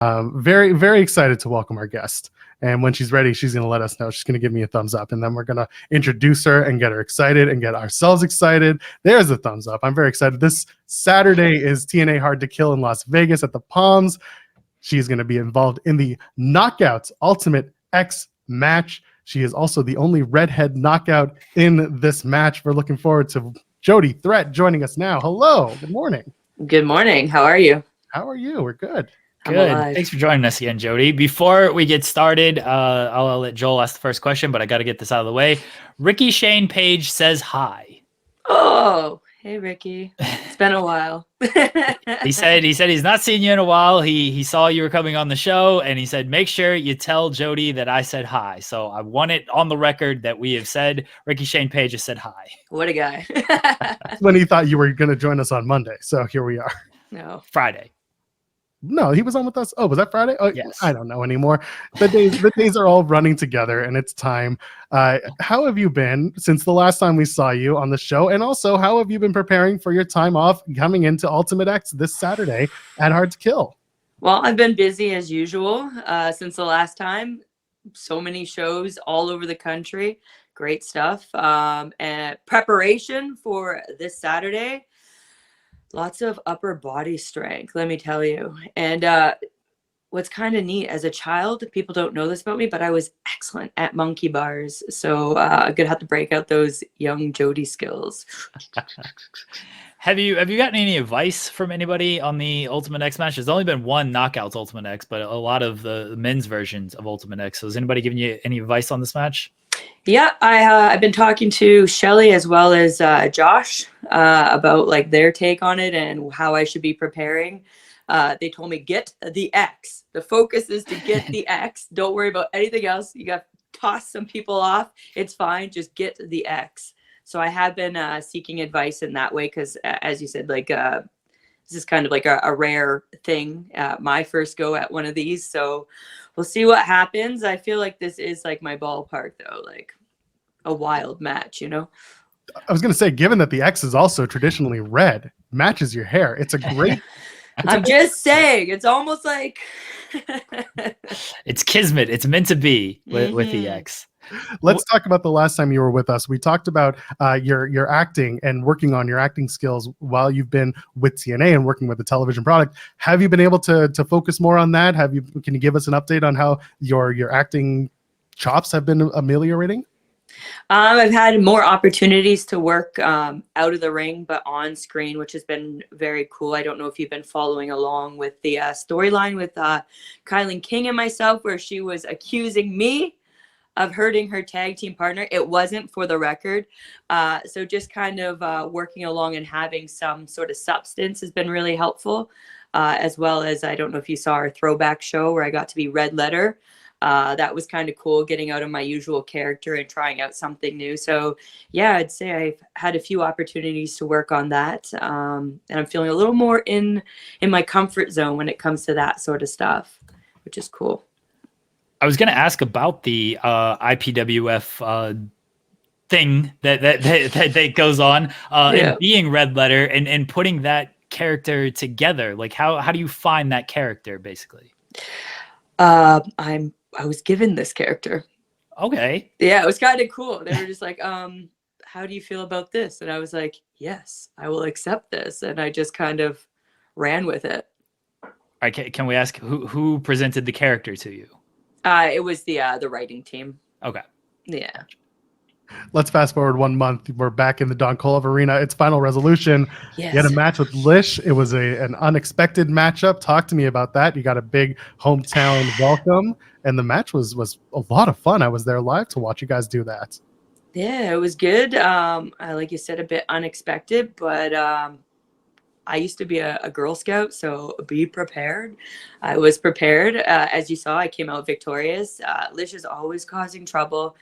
Very, very excited to welcome our guest. And when she's ready, she's going to let us know. She's going to give me a thumbs up. And then we're going to introduce her and get her excited and get ourselves excited. There's a thumbs up. I'm very excited. This Saturday is TNA Hard to Kill in Las Vegas at the Palms. She's going to be involved in the Knockouts Ultimate X match. She is also the only redhead knockout in this match. We're looking forward to Jody Threat joining us now. Hello. Good morning. Good morning. How are you? How are you? We're good. Good. Thanks for joining us again, Jody. Before we get started, I'll let Joel ask the first question, but I got to get this out of the way. Ricky Shane Page says hi. Oh, hey, Ricky. It's been a while. He said he's not seen you in a while. He saw you were coming on the show, and he said, make sure you tell Jody that I said hi. So I want it on the record that we have said Ricky Shane Page has said hi. What a guy. When he thought you were going to join us on Monday. So here we are. No. Friday. No, he was on with us. Oh, was that Friday? Oh, yes. I don't know anymore. The days are all running together, and it's time. How have you been since the last time we saw you on the show? And also, how have you been preparing for your time off coming into Ultimate X this Saturday at Hard to Kill? Well, I've been busy as usual since the last time. So many shows all over the country. Great stuff. And preparation for this Saturday. Lots of upper body strength, let me tell you. And what's kind of neat, as a child, people don't know this about me, but I was excellent at monkey bars. So I'm going to have to break out those young Jody skills. Have you gotten any advice from anybody on the Ultimate X match? There's only been one Knockouts Ultimate X, but a lot of the men's versions of Ultimate X. So is anybody giving you any advice on this match? Yeah, I've been talking to Shelly as well as Josh about like their take on it and how I should be preparing. They told me get the X. The focus is to get the X. Don't worry about anything else. You got to toss some people off. It's fine. Just get the X. So I have been seeking advice in that way because, as you said, like this is kind of like a rare thing. My first go at one of these. So we'll see what happens. I feel like this is like my ballpark, though, like a wild match, you know? I was going to say, given that the X is also traditionally red, matches your hair. It's a great... I'm just saying, it's almost like... It's kismet. It's meant to be with the X. Let's talk about the last time you were with us. We talked about your acting and working on your acting skills while you've been with TNA and working with the television product. Have you been able to focus more on that? Can you give us an update on how your acting chops have been ameliorating? I've had more opportunities to work out of the ring, but on screen, which has been very cool. I don't know if you've been following along with the storyline with Kylie King and myself, where she was accusing me of hurting her tag team partner. It wasn't, for the record. So just kind of working along and having some sort of substance has been really helpful, as well as, I don't know if you saw our throwback show where I got to be Red Letter. That was kind of cool, getting out of my usual character and trying out something new. So yeah, I'd say I've had a few opportunities to work on that. And I'm feeling a little more in my comfort zone when it comes to that sort of stuff, which is cool. I was going to ask about the IPWF thing that goes on and being Red Letter and putting that character together. Like how do you find that character, basically? I was given this character. Okay. Yeah, it was kind of cool. They were just like, how do you feel about this? And I was like, yes, I will accept this. And I just kind of ran with it. All right, can we ask who presented the character to you? It was the writing team. Okay. Yeah. Let's fast forward 1 month. We're back in the Don Kolov Arena. It's Final Resolution. Yes. You had a match with Lish. It was an unexpected matchup. Talk to me about that. You got a big hometown welcome, and the match was a lot of fun. I was there live to watch you guys do that. Yeah, it was good. Like you said, a bit unexpected, but I used to be a Girl Scout, so be prepared. I was prepared. As you saw, I came out victorious. Lish is always causing trouble.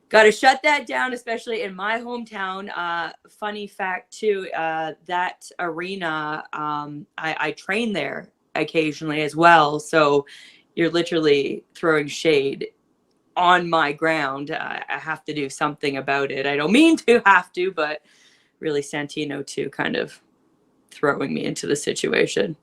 Got to shut that down, especially in my hometown. Funny fact, too, that arena, I train there occasionally as well. So you're literally throwing shade on my ground. I have to do something about it. I don't mean to have to, but really Santino, too, kind of throwing me into the situation.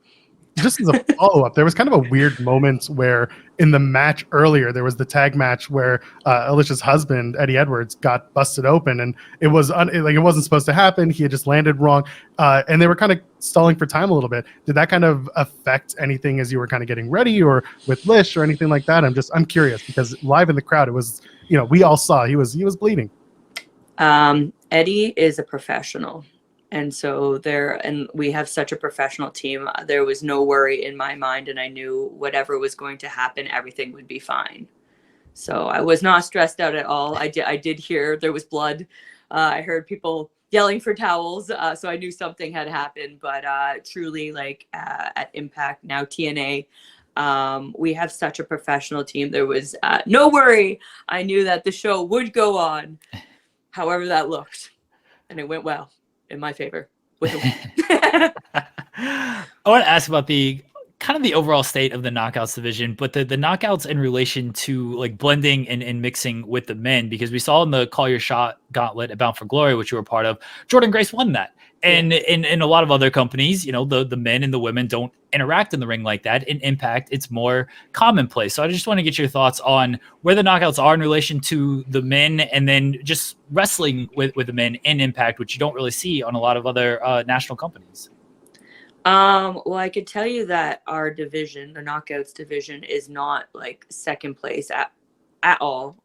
just as a follow-up, there was kind of a weird moment where in the match earlier, there was the tag match where Alicia's husband, Eddie Edwards, got busted open, and it was it wasn't supposed to happen. He had just landed wrong, and they were kind of stalling for time a little bit. Did that kind of affect anything as you were kind of getting ready, or with Lish or anything like that? I'm curious, because live in the crowd, it was, we all saw he was bleeding. Eddie is a professional. And so we have such a professional team. There was no worry in my mind, and I knew whatever was going to happen, everything would be fine. So I was not stressed out at all. I did hear there was blood. I heard people yelling for towels. So I knew something had happened, but truly, like at Impact, now TNA, we have such a professional team. There was no worry. I knew that the show would go on, however that looked, and it went well. In my favor. I want to ask about the kind of the overall state of the knockouts division, but the knockouts in relation to like blending and mixing with the men, because we saw in the Call Your Shot gauntlet at Bound for Glory, which you were part of, Jordan Grace won that. And in a lot of other companies, the men and the women don't interact in the ring like that. In Impact, it's more commonplace. So I just want to get your thoughts on where the knockouts are in relation to the men, and then just wrestling with the men in Impact, which you don't really see on a lot of other national companies. Well, I could tell you that our division, the knockouts division, is not like second place at all.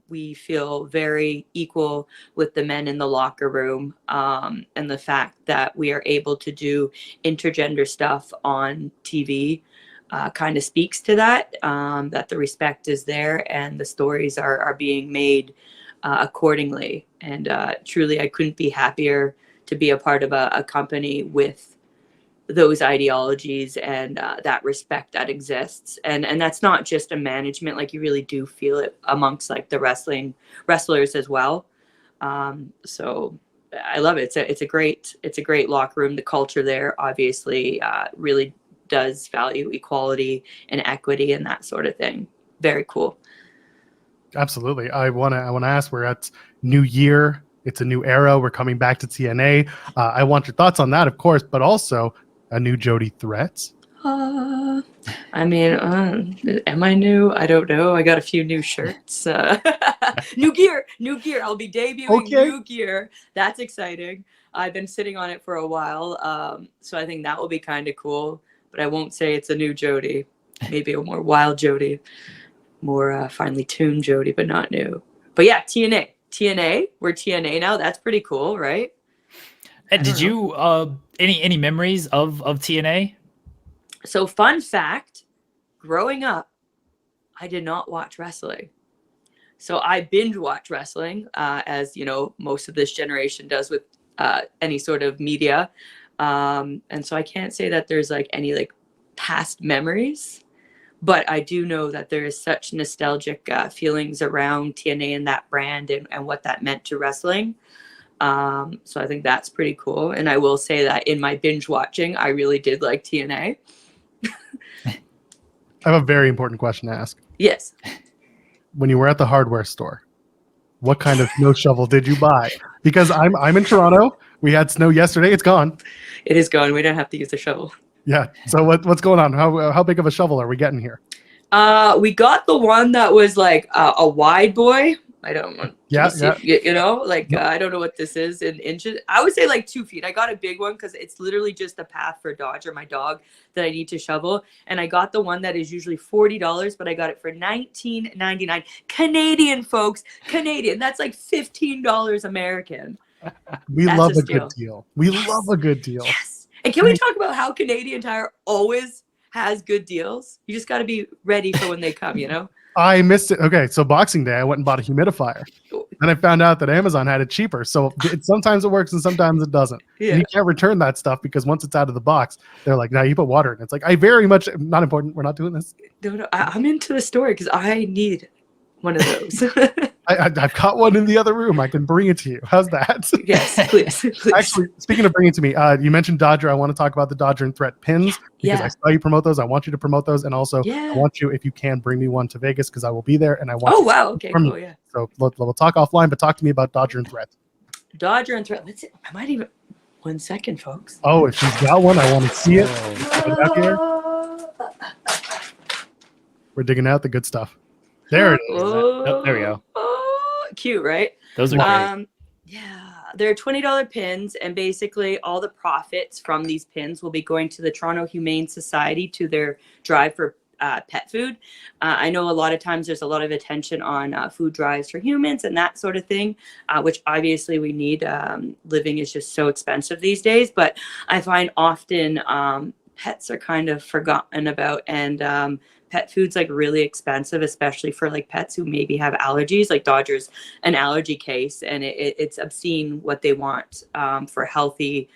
We feel very equal with the men in the locker room, and the fact that we are able to do intergender stuff on TV kind of speaks to that, that the respect is there and the stories are being made accordingly. And truly, I couldn't be happier to be a part of a company with those ideologies and that respect that exists, and that's not just a management. Like, you really do feel it amongst like the wrestlers as well. So I love it. It's a great locker room. The culture there obviously really does value equality and equity and that sort of thing. Very cool. Absolutely. I want to ask, we're at new year, it's a new era, we're coming back to TNA. I want your thoughts on that, of course, but also a new Jody Threat. I mean, am I new? I don't know. I got a few new shirts. New gear. I'll be debuting new gear. That's exciting. I've been sitting on it for a while. So I think that will be kind of cool, but I won't say it's a new Jody. Maybe a more wild Jody, more finely tuned Jody, but not new. But yeah, TNA. We're TNA now. That's pretty cool, right? And did you any memories of TNA? So fun fact, growing up, I did not watch wrestling. So I binge watch wrestling, as most of this generation does with any sort of media. And so I can't say that there's like any like past memories, but I do know that there is such nostalgic feelings around TNA and that brand and what that meant to wrestling. So I think that's pretty cool. And I will say that in my binge watching, I really did like TNA. I have a very important question to ask. Yes. When you were at the hardware store, what kind of snow shovel did you buy? Because I'm in Toronto. We had snow yesterday. It's gone. It is gone. We don't have to use the shovel. Yeah. So what's going on? How big of a shovel are we getting here? We got the one that was like a wide boy. I don't want to see, I don't know what this is in inches. I would say like 2 feet. I got a big one because it's literally just a path for Dodger, my dog, that I need to shovel. And I got the one that is usually $40, but I got it for $19.99 Canadian, folks. Canadian. That's like $15 American. That's love a good deal. We love a good deal. Yes. And can we talk about how Canadian Tire always has good deals? You just got to be ready for when they come, I missed it. Okay, so Boxing Day, I went and bought a humidifier. And I found out that Amazon had it cheaper. So sometimes it works and sometimes it doesn't. Yeah. And you can't return that stuff because once it's out of the box, they're like, "Now you put water in it." It's like, I very much, not important. We're not doing this. No, I'm into the story because I need one of those. I've got one in the other room. I can bring it to you. How's that? Yes, please. Actually, speaking of bringing it to me, you mentioned Dodger. I want to talk about the Dodger and Threat pins because I saw you promote those. I want you to promote those. And also, I want you, if you can, bring me one to Vegas because I will be there. And I want wow. Okay, cool, yeah. So we'll talk offline, but talk to me about Dodger and Threat. Dodger and Threat. Let's see. I might even 1 second, folks. Oh, if she's got one, I want to see it. Put it out here. We're digging out the good stuff. There it is. Oh, there we go. Oh, cute, right? Those are great. Yeah, they're $20 pins, and basically all the profits from these pins will be going to the Toronto Humane Society to their drive for pet food. I know a lot of times there's a lot of attention on food drives for humans and that sort of thing, which obviously we need. Living is just so expensive these days, but I find often pets are kind of forgotten about, and pet food's like really expensive, especially for like pets who maybe have allergies. Like Dodger's an allergy case, and it's obscene what they want for healthy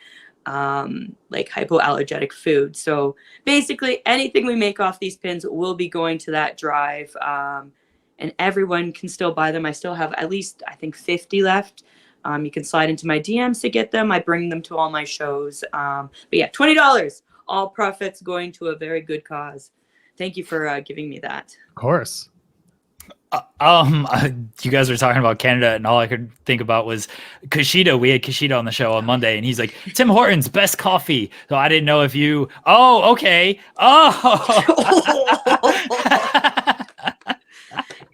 like hypoallergenic food. So basically anything we make off these pins will be going to that drive, and everyone can still buy them. I still have at least, I think, 50 left. You can slide into my DMs to get them. I bring them to all my shows. But yeah, $20, all profits going to a very good cause. Thank you for giving me that. Of course. You guys were talking about Canada, and all I could think about was Kushida. We had Kushida on the show on Monday, and he's like, Tim Hortons, best coffee. So I didn't know if you. Oh, okay. Oh.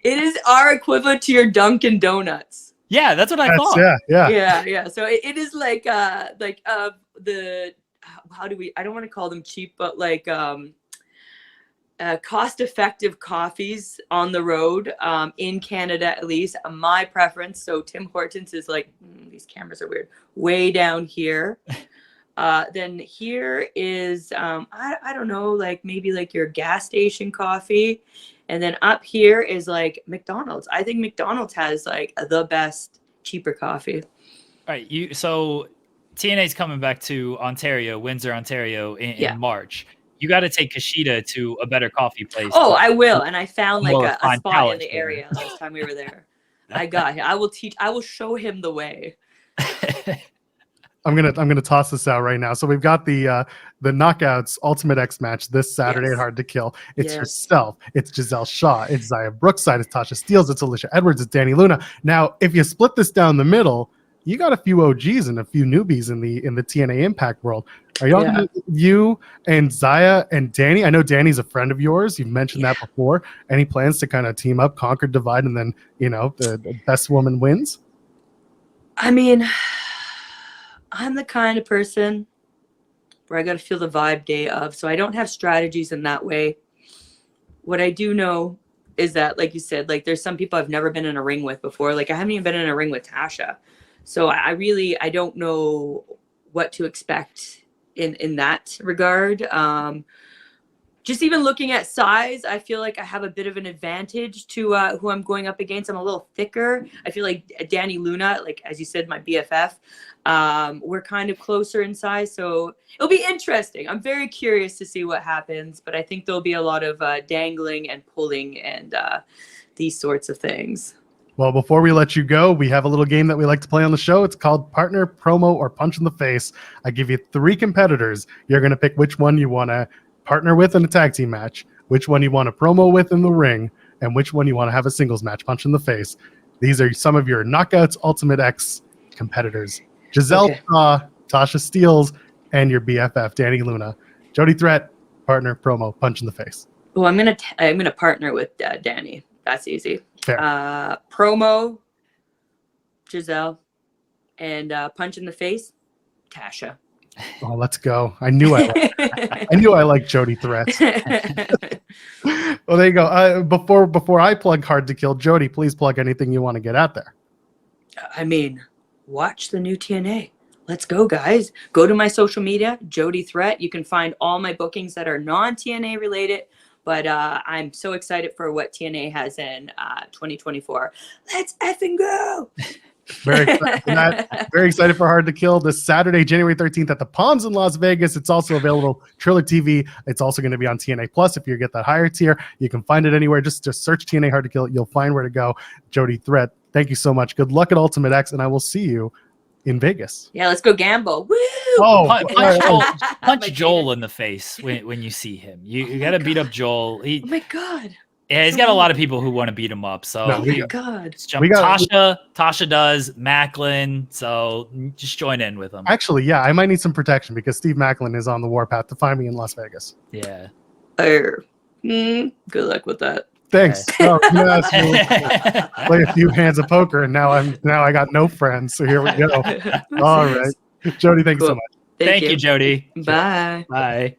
It is our equivalent to your Dunkin' Donuts. Yeah, that's what I thought. Yeah. So it is like the how do we? I don't want to call them cheap, but like cost-effective coffees on the road, in Canada at least. My preference. So Tim Hortons is like, these cameras are weird, way down here. Then here is I don't know, like maybe like your gas station coffee, and then up here is like McDonald's. I think McDonald's has like the best cheaper coffee. All right, so TNA's coming back to Ontario, Windsor, Ontario in March. You got to take Kushida to a better coffee place. Oh, I will. And I found like a spot in the area last time we were there. I got him. I will show him the way. I'm gonna toss this out right now. So we've got the Knockouts Ultimate X match this Saturday at Hard to Kill. It's yourself. It's Giselle Shaw. It's Zaya Brookside. It's Tasha Steeles. It's Alicia Edwards. It's Danny Luna. Now, if you split this down the middle, you got a few OGs and a few newbies in the TNA Impact world. Are y'all gonna, you and Zaya and Danny? I know Danny's a friend of yours. You've mentioned that before. Any plans to kind of team up, conquer, divide, and then the best woman wins? I mean, I'm the kind of person where I got to feel the vibe day of, so I don't have strategies in that way. What I do know is that, like you said, like there's some people I've never been in a ring with before. Like I haven't even been in a ring with Tasha. So I don't know what to expect in that regard. Just even looking at size, I feel like I have a bit of an advantage to who I'm going up against. I'm a little thicker. I feel like Danny Luna, like as you said, my BFF, we're kind of closer in size. So it'll be interesting. I'm very curious to see what happens, but I think there'll be a lot of dangling and pulling and these sorts of things. Well, before we let you go, we have a little game that we like to play on the show. It's called Partner, Promo, or Punch in the Face. I give you 3 competitors. You're going to pick which one you want to partner with in a tag team match, which one you want to promo with in the ring, and which one you want to have a singles match, punch in the face. These are some of your Knockouts Ultimate X competitors. Giselle Shaw, Tasha Steeles, and your BFF, Danny Luna. Jody Threat, partner, promo, punch in the face. Well, I'm gonna partner with Danny. That's easy. Fair. Promo, Giselle, and punch in the face, Tasha. Oh, let's go! I knew I liked Jody Threat. Well, there you go. Before I plug Hard to Kill, Jody, please plug anything you want to get out there. I mean, watch the new TNA. Let's go, guys. Go to my social media, Jody Threat. You can find all my bookings that are non-TNA related. But I'm so excited for what TNA has in 2024. Let's effing go! Very excited for Hard to Kill this Saturday, January 13th at the Palms in Las Vegas. It's also available Triller TV. It's also going to be on TNA Plus. If you get that higher tier, you can find it anywhere. Just search TNA Hard to Kill. You'll find where to go. Jody Threat, thank you so much. Good luck at Ultimate X, and I will see you in Vegas. Yeah, let's go gamble. Woo! Punch Joel in the face when you see him. You got to beat up Joel. Oh my God. Yeah, he's got a lot of people who want to beat him up. So No, Oh we my got- god. just jump. we got- Tasha does, Macklin. So just join in with him. Actually, yeah, I might need some protection because Steve Macklin is on the warpath to find me in Las Vegas. Yeah. Good luck with that. Thanks. Oh, yes, we'll play a few hands of poker, and now I got no friends. So here we go. All right, Jody, thank you so Cool. much. Thank you, Jody. Bye. Bye.